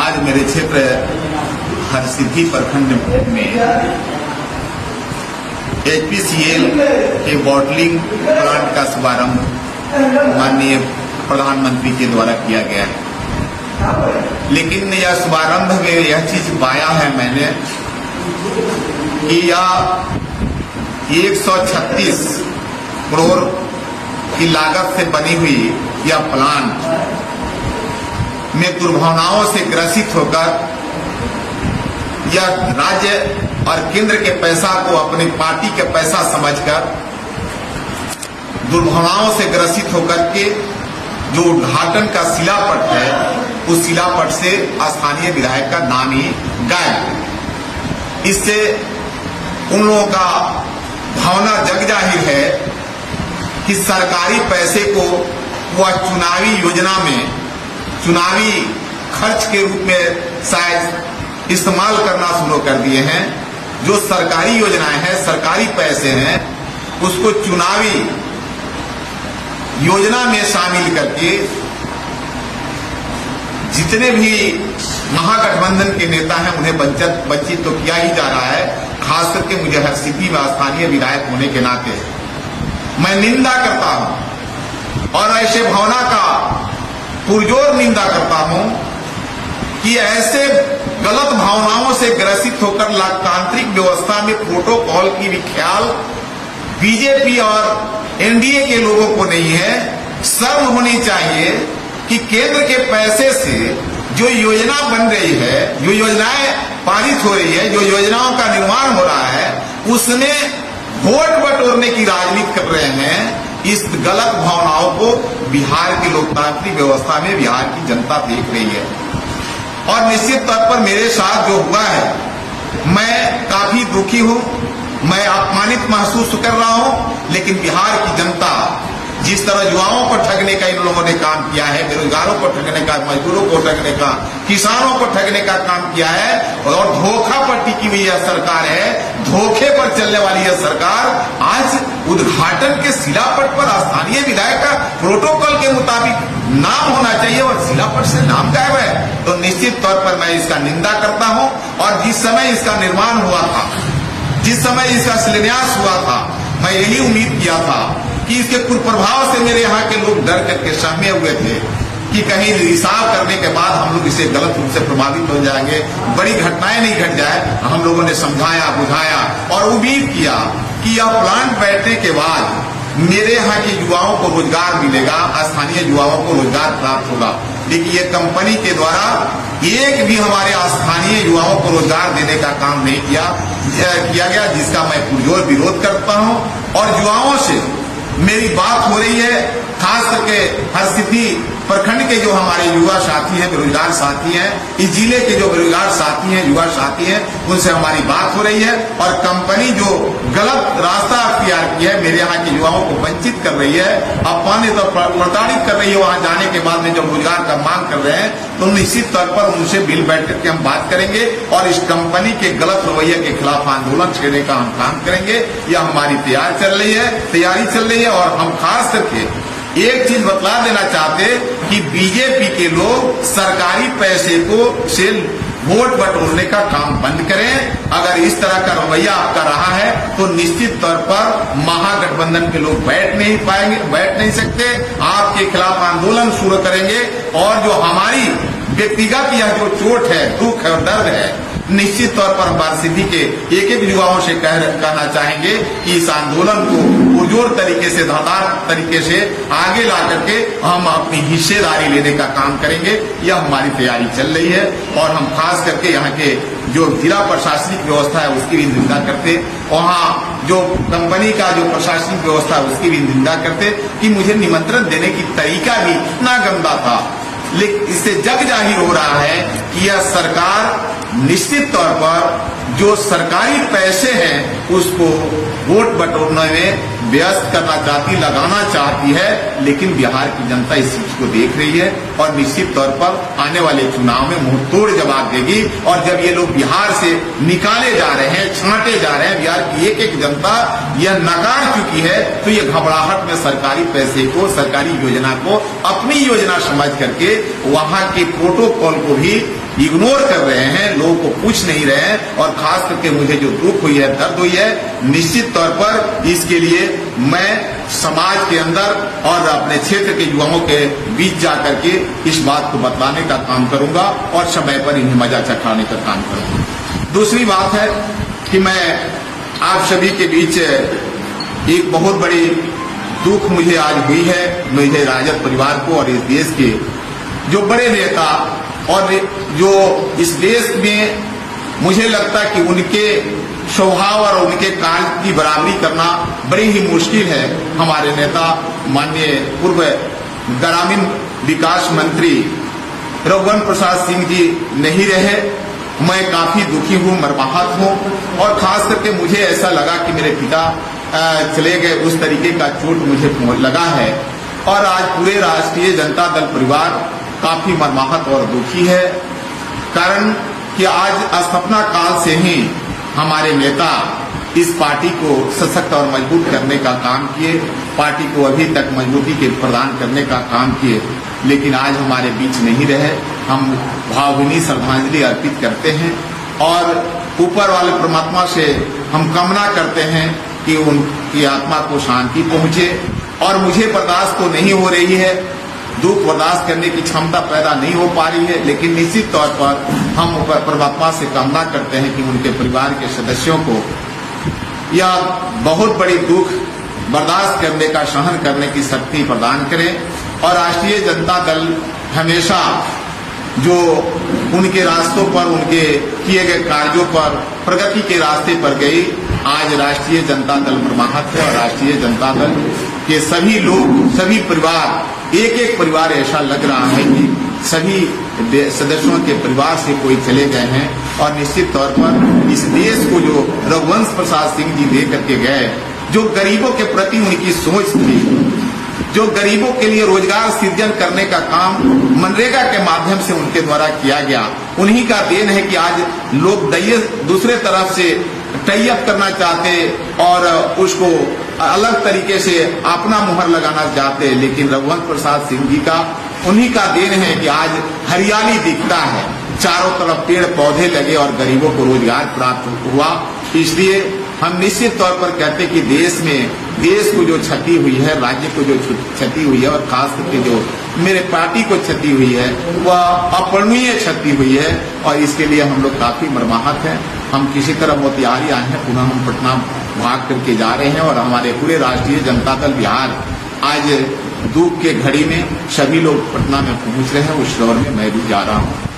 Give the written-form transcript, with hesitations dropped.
आज मेरे क्षेत्र हरसिद्धि प्रखंड में HPCL के बॉटलिंग प्लांट का शुभारंभ माननीय प्रधानमंत्री के द्वारा किया गया है। लेकिन यह शुभारंभ में यह चीज पाया है मैंने कि यह 136 करोड़ की लागत से बनी हुई यह प्लांट में दुर्भावनाओं से ग्रसित होकर यह राज्य और केंद्र के पैसा को अपनी पार्टी के पैसा समझकर दुर्भावनाओं से ग्रसित होकर के जो उद्घाटन का शिलापट है उस शिलापट से स्थानीय विधायक का नाम ही गायब। इससे उन लोगों का भावना जग जाहिर है कि सरकारी पैसे को वह चुनावी योजना में चुनावी खर्च के रूप में शायद इस्तेमाल करना शुरू कर दिए हैं। जो सरकारी योजनाएं हैं, सरकारी पैसे हैं, उसको चुनावी योजना में शामिल करके जितने भी महागठबंधन के नेता हैं उन्हें वंचित तो किया ही जा रहा है। खास करके मुझे हरसिद्धि में स्थानीय विधायक होने के नाते मैं निंदा करता हूं और ऐसे भावना का पुरजोर निंदा करता हूं कि ऐसे गलत भावनाओं से ग्रसित होकर लोकतांत्रिक व्यवस्था में प्रोटोकॉल की भी ख्याल बीजेपी और एनडीए के लोगों को नहीं है। शर्म होनी चाहिए कि केंद्र के पैसे से जो योजना बन रही है, जो योजनाएं पारित हो रही है, जो योजनाओं का निर्माण हो रहा है, उसमें वोट बटोरने की राजनीति कर रहे हैं। इस गलत भावनाओं को बिहार की लोकतांत्रिक व्यवस्था में बिहार की जनता देख रही है और निश्चित तौर पर मेरे साथ जो हुआ है मैं काफी दुखी हूं, मैं अपमानित महसूस कर रहा हूं। लेकिन बिहार की जनता जिस तरह युवाओं को ठगने का इन लोगों ने काम किया है, बेरोजगारों को ठगने का, मजदूरों को ठगने का, किसानों को ठगने का काम किया है और धोखा पर टिकी हुई यह सरकार है, धोखे पर चलने वाली यह सरकार आज उद्घाटन के शिलापट पर स्थानीय विधायक का प्रोटोकॉल के मुताबिक नाम होना चाहिए और शिलापट से नाम गायब है। तो निश्चित तौर पर मैं इसका निंदा करता हूं और जिस समय इसका निर्माण हुआ था, जिस समय इसका शिलान्यास हुआ था, मैं यही उम्मीद किया था कि इसके कुप्रभाव से मेरे यहाँ के लोग डर करके सहमे हुए थे कि कहीं रिसाव करने के बाद हम लोग इसे गलत रूप से प्रभावित हो जाएंगे, बड़ी घटनाएं नहीं घट जाए। हम लोगों ने समझाया, बुझाया और उम्मीद किया कि यह प्लांट बैठने के बाद मेरे यहाँ के युवाओं को रोजगार मिलेगा, स्थानीय युवाओं को रोजगार प्राप्त होगा। लेकिन ये कंपनी के द्वारा एक भी हमारे स्थानीय युवाओं को रोजगार देने का काम नहीं किया गया, जिसका मैं पुरजोर विरोध करता हूं। और युवाओं से मेरी बात हो रही है, खास करके हरसिद्धि प्रखंड के जो हमारे युवा साथी हैं, बेरोजगार साथी हैं, इस जिले के जो बेरोजगार साथी हैं, युवा साथी हैं, उनसे हमारी बात हो रही है। और कंपनी जो गलत रास्ता अख्तियार किया है, मेरे यहाँ के युवाओं को वंचित कर रही है, अपमानित और प्रताड़ित कर रही है। वहां जाने के बाद में जब रोजगार का मांग कर रहे हैं तो निश्चित तौर पर उनसे मिल बैठ करके हम बात करेंगे और इस कंपनी के गलत रवैये के खिलाफ आंदोलन छेड़ने का हम काम करेंगे। यह हमारी तैयारी चल रही है और हम खास करके एक चीज बतला देना चाहते कि बीजेपी के लोग सरकारी पैसे को से वोट बटोरने का काम बंद करें। अगर इस तरह का रवैया आपका रहा है तो निश्चित तौर पर महागठबंधन के लोग बैठ नहीं सकते, आपके खिलाफ आंदोलन शुरू करेंगे। और जो हमारी व्यक्तिगत यह जो चोट है, दुख है और दर्द है, निश्चित तौर पर हम हरसिद्धि के एक युवाओं से कहना चाहेंगे कि इस आंदोलन को पुरजोर तरीके से, धारदार तरीके से आगे ला करके हम अपनी हिस्सेदारी लेने का काम करेंगे। यह हमारी तैयारी चल रही है और हम खास करके यहाँ के जो जिला प्रशासनिक व्यवस्था है उसकी भी निंदा करते, वहाँ जो कंपनी का जो प्रशासनिक व्यवस्था है उसकी भी निंदा करते कि मुझे निमंत्रण देने की तरीका भी इतना गंदा था। लेकिन इससे जग जाहिर हो रहा है कि यह सरकार निश्चित तौर पर जो सरकारी पैसे हैं उसको वोट बटोरने में व्यस्त करना चाहती, लगाना चाहती है। लेकिन बिहार की जनता इस चीज को देख रही है और निश्चित तौर पर आने वाले चुनाव में मुंहतोड़ जवाब देगी। और जब ये लोग बिहार से निकाले जा रहे हैं, छांटे जा रहे हैं, बिहार की एक एक जनता यह नकार चुकी है, तो ये घबराहट में सरकारी पैसे को, सरकारी योजना को अपनी योजना समझ करके वहां के प्रोटोकॉल को भी इग्नोर कर रहे हैं, लोगों को पूछ नहीं रहे हैं। और खास करके मुझे जो दुख हुई है, दर्द हुई है, निश्चित तौर पर इसके लिए मैं समाज के अंदर और अपने क्षेत्र के युवाओं के बीच जाकर के इस बात को बतलाने का काम करूंगा और समय पर इन्हें मजा चखाने का काम करूंगा। दूसरी बात है कि मैं आप सभी के बीच एक बहुत बड़ी दुख मुझे आज हुई है, मुझे राजद परिवार को और इस देश के जो बड़े नेता और जो इस देश में मुझे लगता है कि उनके स्वभाव और उनके कार्य की बराबरी करना बड़ी ही मुश्किल है। हमारे नेता माननीय पूर्व ग्रामीण विकास मंत्री रघुवंश प्रसाद सिंह जी नहीं रहे। मैं काफी दुखी हूँ, मर्माहत हूँ और खास करके मुझे ऐसा लगा कि मेरे पिता चले गए, उस तरीके का चोट मुझे लगा है। और आज पूरे राष्ट्रीय जनता दल परिवार काफी मर्माहत और दुखी है, कारण कि आज स्थापना काल से ही हमारे नेता इस पार्टी को सशक्त और मजबूत करने का काम किए, पार्टी को अभी तक मजबूती के प्रदान करने का काम किए, लेकिन आज हमारे बीच नहीं रहे। हम भावभीनी श्रद्धांजलि अर्पित करते हैं और ऊपर वाले परमात्मा से हम कामना करते हैं कि उनकी आत्मा को शांति पहुंचे। और मुझे बर्दाश्त तो नहीं हो रही है, दुख बर्दाश्त करने की क्षमता पैदा नहीं हो पा रही है, लेकिन निश्चित तौर पर हम परमात्मा से कामना करते हैं कि उनके परिवार के सदस्यों को यह बहुत बड़ी दुख बर्दाश्त करने का, सहन करने की शक्ति प्रदान करें। और राष्ट्रीय जनता दल हमेशा जो उनके रास्तों पर, उनके किए गए कार्यों पर प्रगति के रास्ते पर गई, आज राष्ट्रीय जनता दल मर्माहत है। और राष्ट्रीय जनता दल के सभी लोग, सभी परिवार, एक एक परिवार ऐसा लग रहा है कि सभी सदस्यों के परिवार से कोई चले गए हैं। और निश्चित तौर पर इस देश को जो रघुवंश प्रसाद सिंह जी दे करके गए, जो गरीबों के प्रति उनकी सोच थी, जो गरीबों के लिए रोजगार सृजन करने का काम मनरेगा के माध्यम से उनके द्वारा किया गया, उन्हीं का देन है कि आज लोग दूसरे तरफ से टाई-अप करना चाहते और उसको अलग तरीके से अपना मुहर लगाना चाहते, लेकिन रघुवंश प्रसाद सिंह जी का, उन्हीं का देन है कि आज हरियाली दिखता है, चारों तरफ पेड़ पौधे लगे और गरीबों को रोजगार प्राप्त हुआ। इसलिए हम निश्चित तौर पर कहते हैं कि देश को जो क्षति हुई है, राज्य को जो क्षति हुई है और खास करके जो मेरे पार्टी को क्षति हुई है, वह अपूरणीय क्षति हुई है। और इसके लिए हम लोग काफी मर्माहत हैं। हम किसी तरह मोतिहारी आए हैं, पुनः हम पटना भाग करके जा रहे हैं। और हमारे पूरे राष्ट्रीय जनता दल बिहार आज दुख के घड़ी में सभी लोग पटना में पहुंच रहे हैं, उस दौर में मैं भी जा रहा हूं।